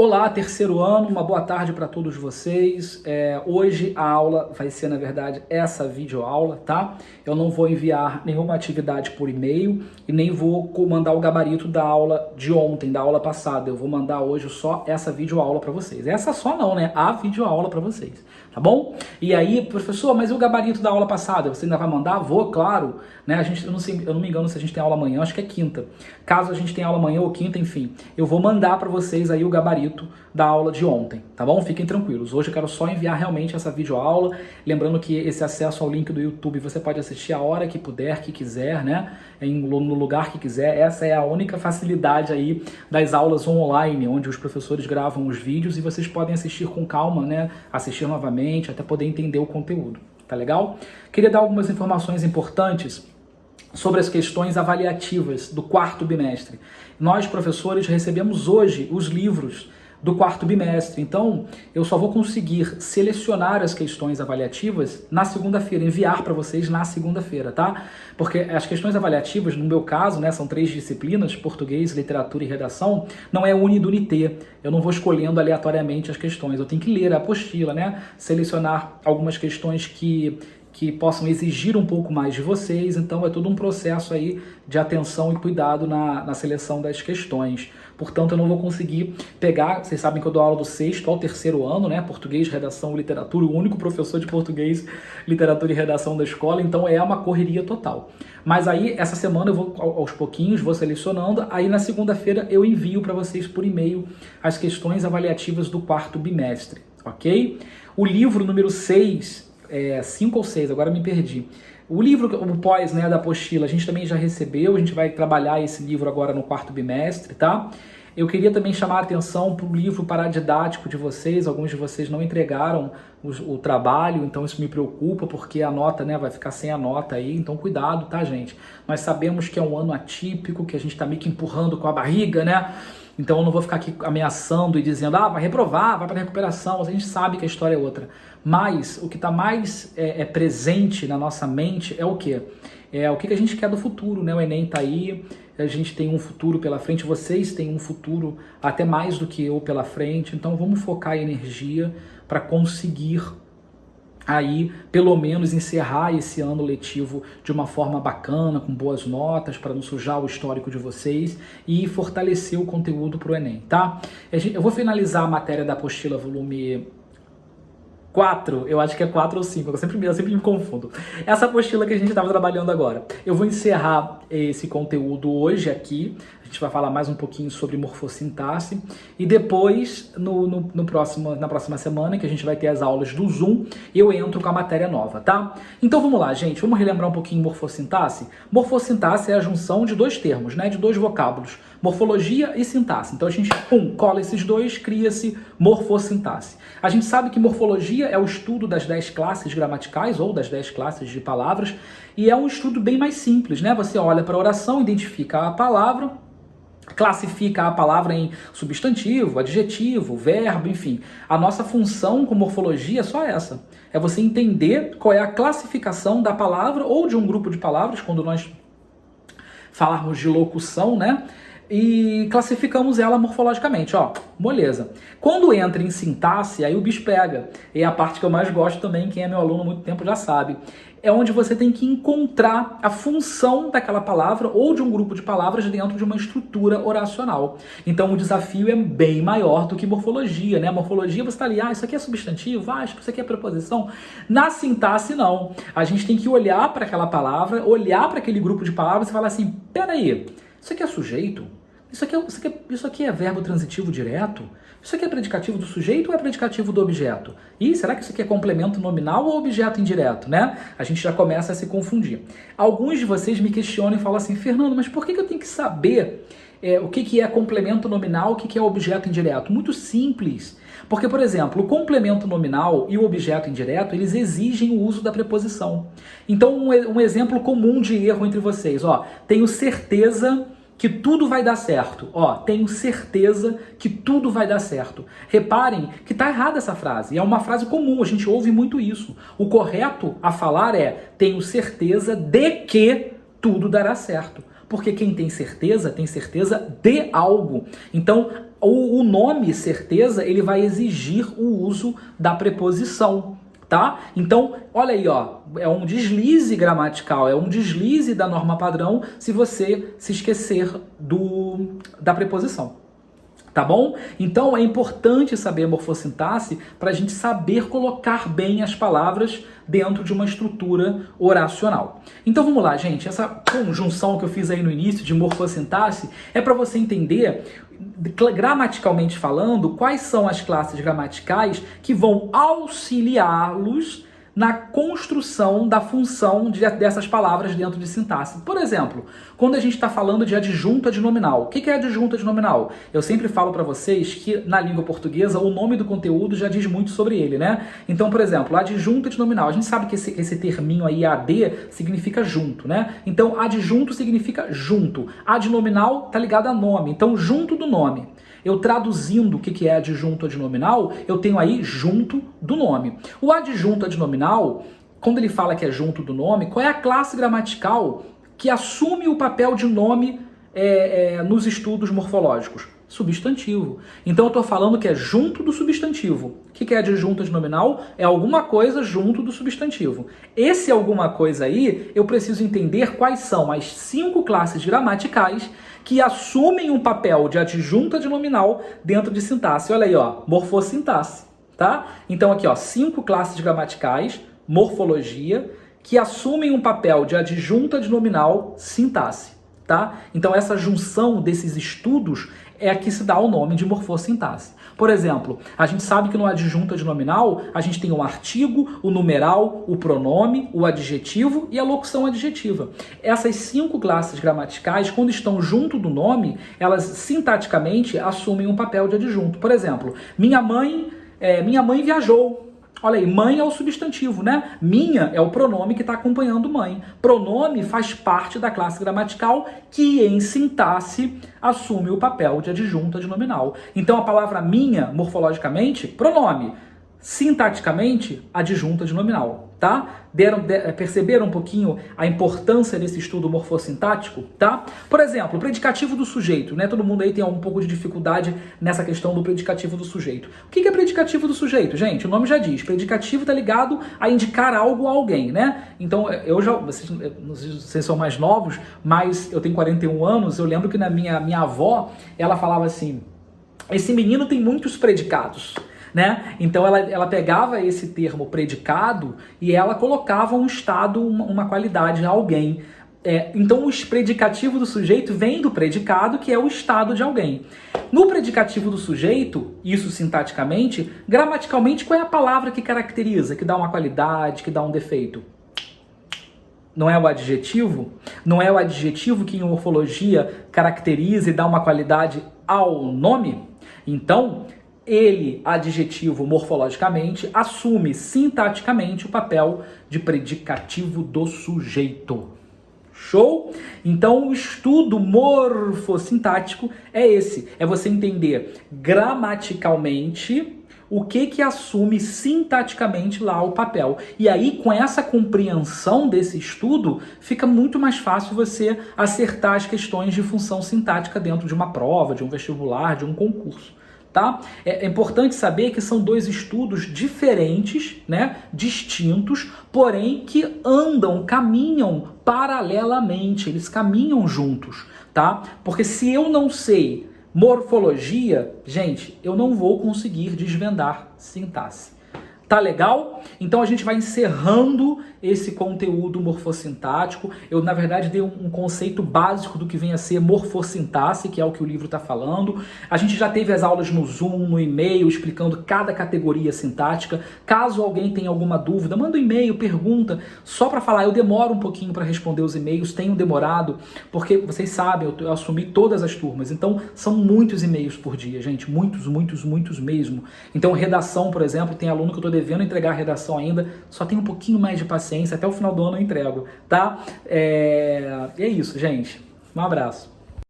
Olá, terceiro ano, uma boa tarde para todos vocês. Hoje a aula vai ser, na verdade, essa videoaula, tá? Eu não vou enviar nenhuma atividade por e-mail e nem vou mandar o gabarito da aula de ontem, da aula passada. Eu vou mandar hoje só essa videoaula para vocês. Essa só não, né? A videoaula para vocês, tá bom? E aí, professor, mas e o gabarito da aula passada? Você ainda vai mandar? Vou, claro. Né? Eu não me engano se a gente tem aula amanhã, acho que é quinta. Caso a gente tenha aula amanhã ou quinta, enfim, eu vou mandar para vocês aí o gabarito da aula de ontem, tá bom? Fiquem tranquilos. Hoje eu quero só enviar realmente essa videoaula, lembrando que esse acesso ao link do YouTube você pode assistir a hora que puder, que quiser, né? No lugar que quiser. Essa é a única facilidade aí das aulas online, onde os professores gravam os vídeos e vocês podem assistir com calma, né? Assistir novamente, até poder entender o conteúdo, tá legal? Queria dar algumas informações importantes sobre as questões avaliativas do quarto bimestre. Nós, professores, recebemos hoje os livros do quarto bimestre, então eu só vou conseguir selecionar as questões avaliativas na segunda-feira, enviar para vocês na segunda-feira, tá? Porque as questões avaliativas, no meu caso, né, são 3 disciplinas, português, literatura e redação, não é uni do unité, eu não vou escolhendo aleatoriamente as questões, eu tenho que ler a apostila, né, selecionar algumas questões que possam exigir um pouco mais de vocês, então é todo um processo aí de atenção e cuidado na seleção das questões. Portanto, eu não vou conseguir pegar, vocês sabem que eu dou aula do 6º ao 3º ano, né? Português, redação, literatura, o único professor de português, literatura e redação da escola, então é uma correria total. Mas aí, essa semana eu vou, aos pouquinhos, vou selecionando, aí na segunda-feira eu envio para vocês por e-mail as questões avaliativas do quarto bimestre, ok? O livro número 6... 5 ou 6, agora me perdi. O livro, o pós, né, da apostila, a gente também já recebeu, a gente vai trabalhar esse livro agora no quarto bimestre, tá? Eu queria também chamar a atenção para o livro paradidático de vocês, alguns de vocês não entregaram o trabalho, então isso me preocupa, porque a nota, né, vai ficar sem a nota aí, então cuidado, tá, gente? Nós sabemos que é um ano atípico, que a gente está meio que empurrando com a barriga, né? Então eu não vou ficar aqui ameaçando e dizendo, vai reprovar, vai para recuperação, a gente sabe que a história é outra. Mas o que está mais presente na nossa mente é o quê? É o que a gente quer do futuro, né? O Enem está aí, a gente tem um futuro pela frente, vocês têm um futuro até mais do que eu pela frente, então vamos focar energia para conseguir aí, pelo menos, encerrar esse ano letivo de uma forma bacana, com boas notas, para não sujar o histórico de vocês e fortalecer o conteúdo para o Enem, tá? Eu vou finalizar a matéria da apostila volume 4, eu acho que é 4 ou 5, eu sempre me confundo. Essa apostila que a gente estava trabalhando agora. Eu vou encerrar esse conteúdo hoje aqui, a gente vai falar mais um pouquinho sobre morfossintaxe, e depois, na próxima semana, que a gente vai ter as aulas do Zoom, eu entro com a matéria nova, tá? Então vamos lá, gente, vamos relembrar um pouquinho morfossintaxe? Morfossintaxe é a junção de 2 termos, né, de 2 vocábulos, morfologia e sintaxe. Então a gente, cola esses dois, cria-se morfossintaxe. A gente sabe que morfologia é o estudo das 10 classes gramaticais ou das 10 classes de palavras e é um estudo bem mais simples, né? Você olha para a oração, identifica a palavra, classifica a palavra em substantivo, adjetivo, verbo, enfim. A nossa função com morfologia é só essa. É você entender qual é a classificação da palavra ou de um grupo de palavras, quando nós falarmos de locução, né? E classificamos ela morfologicamente, moleza. Quando entra em sintaxe, aí o bicho pega. É a parte que eu mais gosto também, quem é meu aluno há muito tempo já sabe. É onde você tem que encontrar a função daquela palavra ou de um grupo de palavras dentro de uma estrutura oracional. Então o desafio é bem maior do que morfologia, né? Morfologia você está ali, isso aqui é substantivo, acho que isso aqui é preposição. Na sintaxe não. A gente tem que olhar para aquela palavra, olhar para aquele grupo de palavras e falar assim, peraí, isso aqui é sujeito? Isso aqui é verbo transitivo direto? Isso aqui é predicativo do sujeito ou é predicativo do objeto? E será que isso aqui é complemento nominal ou objeto indireto, né? A gente já começa a se confundir. Alguns de vocês me questionam e falam assim, Fernando, mas por que eu tenho que saber o que é complemento nominal, o que é objeto indireto? Muito simples. Porque, por exemplo, o complemento nominal e o objeto indireto, eles exigem o uso da preposição. Então, um exemplo comum de erro entre vocês, tenho certeza que tudo vai dar certo. Tenho certeza que tudo vai dar certo. Reparem que está errada essa frase. É uma frase comum, a gente ouve muito isso. O correto a falar é, tenho certeza de que tudo dará certo. Porque quem tem certeza de algo. Então, o nome certeza, ele vai exigir o uso da preposição, tá? Então, olha aí, ó, é um deslize gramatical, é um deslize da norma padrão se você se esquecer da preposição. Tá bom? Então é importante saber a morfossintaxe para a gente saber colocar bem as palavras dentro de uma estrutura oracional. Então vamos lá, gente. Essa conjunção que eu fiz aí no início de morfossintaxe é para você entender, gramaticalmente falando, quais são as classes gramaticais que vão auxiliá-los na construção da função dessas palavras dentro de sintaxe. Por exemplo, quando a gente está falando de adjunto adnominal. O que é adjunto adnominal? Eu sempre falo para vocês que na língua portuguesa o nome do conteúdo já diz muito sobre ele, né? Então, por exemplo, adjunto adnominal. A gente sabe que esse terminho aí, AD, significa junto, né? Então, adjunto significa junto. Adnominal tá ligado a nome. Então, junto do nome. Eu traduzindo o que é adjunto adnominal, eu tenho aí junto do nome. O adjunto adnominal, quando ele fala que é junto do nome, qual é a classe gramatical que assume o papel de nome nos estudos morfológicos? Substantivo. Então eu estou falando que é junto do substantivo. O que é adjunto adnominal? É alguma coisa junto do substantivo. Esse alguma coisa aí, eu preciso entender quais são as 5 classes gramaticais que assumem um papel de adjunto adnominal dentro de sintaxe. Olha aí, ó, morfossintaxe, tá? Então aqui, ó, 5 classes gramaticais, morfologia, que assumem um papel de adjunto adnominal, sintaxe, tá? Então essa junção desses estudos é a que se dá o nome de morfossintaxe. Por exemplo, a gente sabe que no adjunto adnominal a gente tem o artigo, o numeral, o pronome, o adjetivo e a locução adjetiva. Essas 5 classes gramaticais, quando estão junto do nome, elas sintaticamente assumem um papel de adjunto. Por exemplo, minha mãe viajou. Olha aí, mãe é o substantivo, né? Minha é o pronome que está acompanhando mãe. Pronome faz parte da classe gramatical que, em sintaxe, assume o papel de adjunto adnominal. Então, a palavra minha, morfologicamente, pronome. Sintaticamente, adjunto adnominal, tá? Perceberam um pouquinho a importância desse estudo morfossintático, tá? Por exemplo, o predicativo do sujeito, né? Todo mundo aí tem um pouco de dificuldade nessa questão do predicativo do sujeito. O que é predicativo do sujeito? Gente, o nome já diz, predicativo está ligado a indicar algo a alguém, né? Então, vocês são mais novos, mas eu tenho 41 anos, eu lembro que na minha avó, ela falava assim, esse menino tem muitos predicados, né? Então ela pegava esse termo predicado e ela colocava um estado, uma qualidade a alguém. Então o predicativo do sujeito vem do predicado, que é o estado de alguém. No predicativo do sujeito, isso sintaticamente, gramaticalmente, qual é a palavra que caracteriza, que dá uma qualidade, que dá um defeito? Não é o adjetivo? Não é o adjetivo que em morfologia caracteriza e dá uma qualidade ao nome? Então, ele, adjetivo morfologicamente, assume sintaticamente o papel de predicativo do sujeito. Show? Então, o estudo morfossintático é esse. É você entender gramaticalmente o que assume sintaticamente lá o papel. E aí, com essa compreensão desse estudo, fica muito mais fácil você acertar as questões de função sintática dentro de uma prova, de um vestibular, de um concurso. Tá? É importante saber que são 2 estudos diferentes, né, distintos, porém que caminham paralelamente, eles caminham juntos, tá? Porque se eu não sei morfologia, gente, eu não vou conseguir desvendar sintaxe. Tá legal? Então a gente vai encerrando esse conteúdo morfossintático. Eu, na verdade, dei um conceito básico do que vem a ser morfossintaxe, que é o que o livro está falando. A gente já teve as aulas no Zoom, no e-mail, explicando cada categoria sintática. Caso alguém tenha alguma dúvida, manda um e-mail, pergunta. Só para falar, eu demoro um pouquinho para responder os e-mails, tenho demorado, porque vocês sabem, eu assumi todas as turmas. Então, são muitos e-mails por dia, gente. Muitos, muitos, muitos mesmo. Então, redação, por exemplo, tem aluno que eu estou devendo entregar a redação ainda, só tem um pouquinho mais de paciência, até o final do ano eu entrego, tá? É isso, gente. Um abraço.